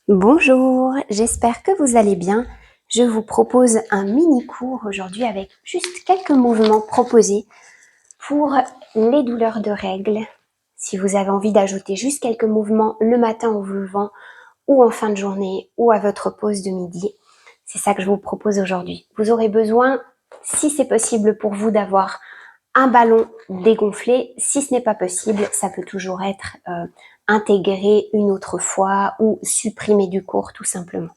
Bonjour, j'espère que vous allez bien. Je vous propose un mini cours aujourd'hui avec juste quelques mouvements proposés pour les douleurs de règles. Si vous avez envie d'ajouter juste quelques mouvements le matin en vous levant ou en fin de journée ou à votre pause de midi, c'est ça que je vous propose aujourd'hui. Vous aurez besoin, si c'est possible pour vous, d'avoir un ballon dégonflé. Si ce n'est pas possible, ça peut toujours être intégré une autre fois ou supprimé du cours tout simplement.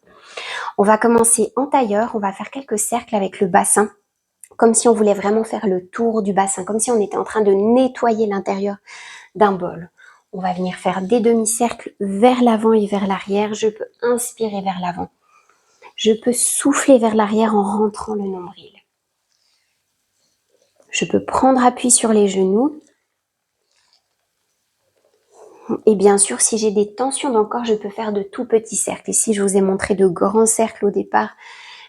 On va commencer en tailleur, on va faire quelques cercles avec le bassin, comme si on voulait vraiment faire le tour du bassin, comme si on était en train de nettoyer l'intérieur d'un bol. On va venir faire des demi-cercles vers l'avant et vers l'arrière. Je peux inspirer vers l'avant. Je peux souffler vers l'arrière en rentrant le nombril. Je peux prendre appui sur les genoux. Et bien sûr, si j'ai des tensions dans le corps, je peux faire de tout petits cercles. Ici, je vous ai montré de grands cercles au départ,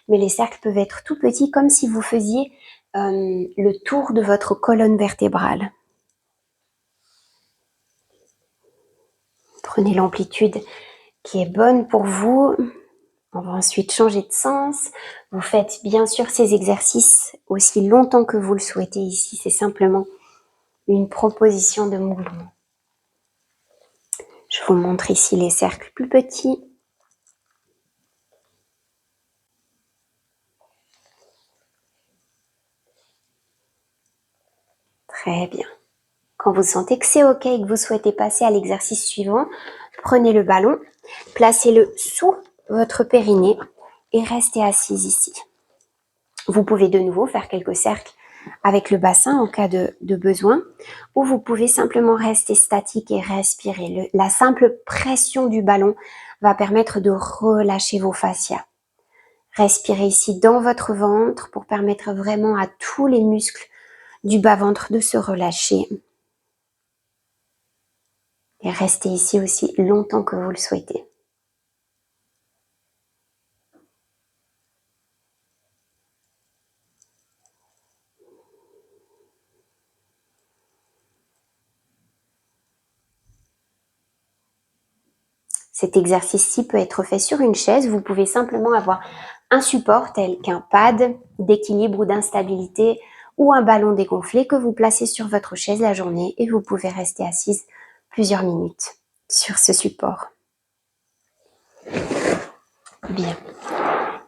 mais les cercles peuvent être tout petits, comme si vous faisiez le tour de votre colonne vertébrale. Prenez l'amplitude qui est bonne pour vous. On va ensuite changer de sens. Vous faites bien sûr ces exercices aussi longtemps que vous le souhaitez ici. C'est simplement une proposition de mouvement. Je vous montre ici les cercles plus petits. Très bien. Quand vous sentez que c'est OK et que vous souhaitez passer à l'exercice suivant, prenez le ballon, placez-le sous votre périnée et restez assise ici. Vous pouvez de nouveau faire quelques cercles avec le bassin en cas de besoin, ou vous pouvez simplement rester statique et respirer. La simple pression du ballon va permettre de relâcher vos fascias. Respirez ici dans votre ventre pour permettre vraiment à tous les muscles du bas-ventre de se relâcher. Et restez ici aussi longtemps que vous le souhaitez. Cet exercice-ci peut être fait sur une chaise. Vous pouvez simplement avoir un support tel qu'un pad d'équilibre ou d'instabilité ou un ballon dégonflé que vous placez sur votre chaise la journée et vous pouvez rester assise plusieurs minutes sur ce support. Bien.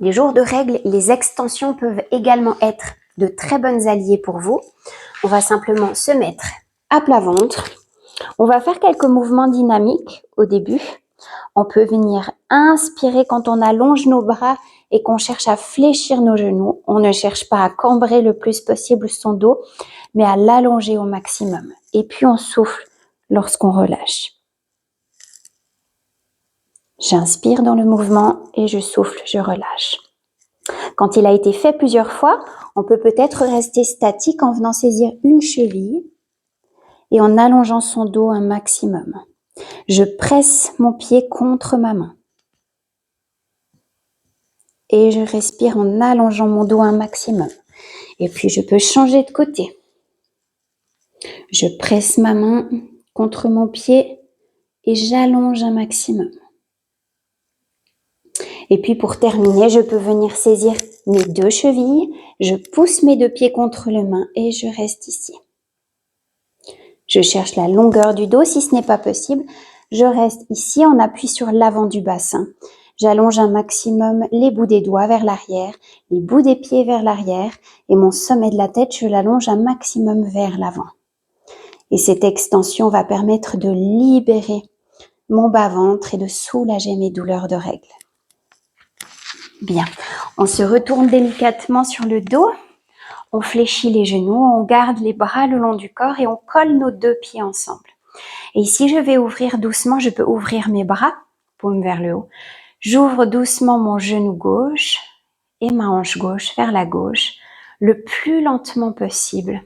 Les jours de règles, les extensions peuvent également être de très bonnes alliées pour vous. On va simplement se mettre à plat ventre. On va faire quelques mouvements dynamiques au début. On peut venir inspirer quand on allonge nos bras et qu'on cherche à fléchir nos genoux. On ne cherche pas à cambrer le plus possible son dos, mais à l'allonger au maximum. Et puis on souffle lorsqu'on relâche. J'inspire dans le mouvement et je souffle, je relâche. Quand il a été fait plusieurs fois, on peut peut-être rester statique en venant saisir une cheville et en allongeant son dos un maximum. Je presse mon pied contre ma main. Et je respire en allongeant mon dos un maximum. Et puis je peux changer de côté. Je presse ma main contre mon pied et j'allonge un maximum. Et puis pour terminer, je peux venir saisir mes deux chevilles. Je pousse mes deux pieds contre les mains et je reste ici. Je cherche la longueur du dos. Si ce n'est pas possible, je reste ici en appui sur l'avant du bassin. J'allonge un maximum les bouts des doigts vers l'arrière, les bouts des pieds vers l'arrière et mon sommet de la tête, je l'allonge un maximum vers l'avant. Et cette extension va permettre de libérer mon bas-ventre et de soulager mes douleurs de règles. Bien, on se retourne délicatement sur le dos, on fléchit les genoux, on garde les bras le long du corps et on colle nos deux pieds ensemble. Et ici, je vais ouvrir doucement, je peux ouvrir mes bras, paume vers le haut. J'ouvre doucement mon genou gauche et ma hanche gauche vers la gauche, le plus lentement possible.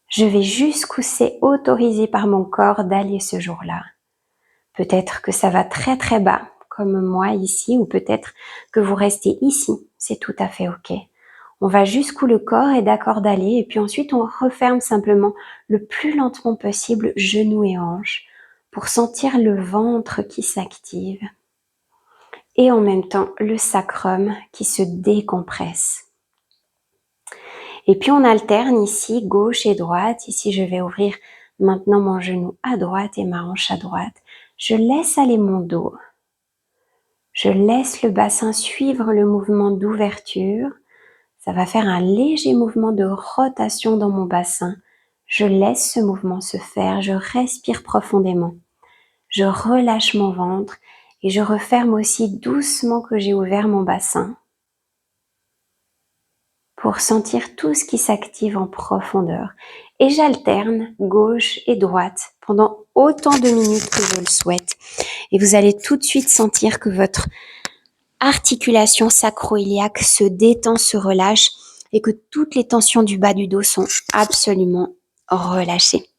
Je vais jusqu'où c'est autorisé par mon corps d'aller ce jour-là. Peut-être que ça va très très bas, comme moi ici, ou peut-être que vous restez ici, c'est tout à fait ok. On va jusqu'où le corps est d'accord d'aller et puis ensuite on referme simplement le plus lentement possible genoux et hanches pour sentir le ventre qui s'active. et en même temps le sacrum qui se décompresse. Et puis on alterne ici gauche et droite. Ici je vais ouvrir maintenant mon genou à droite et ma hanche à droite. Je laisse aller mon dos. Je laisse le bassin suivre le mouvement d'ouverture. Ça va faire un léger mouvement de rotation dans mon bassin. Je laisse ce mouvement se faire. Je respire profondément. Je relâche mon ventre et je referme aussi doucement que j'ai ouvert mon bassin pour sentir tout ce qui s'active en profondeur. Et j'alterne gauche et droite pendant autant de minutes que je le souhaite. Et vous allez tout de suite sentir que votre articulation sacro-iliaque se détend, se relâche et que toutes les tensions du bas du dos sont absolument relâchées.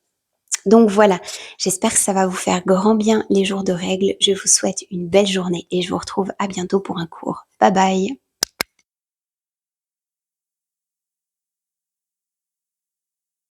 Donc voilà, j'espère que ça va vous faire grand bien les jours de règles. Je vous souhaite une belle journée et je vous retrouve à bientôt pour un cours. Bye bye!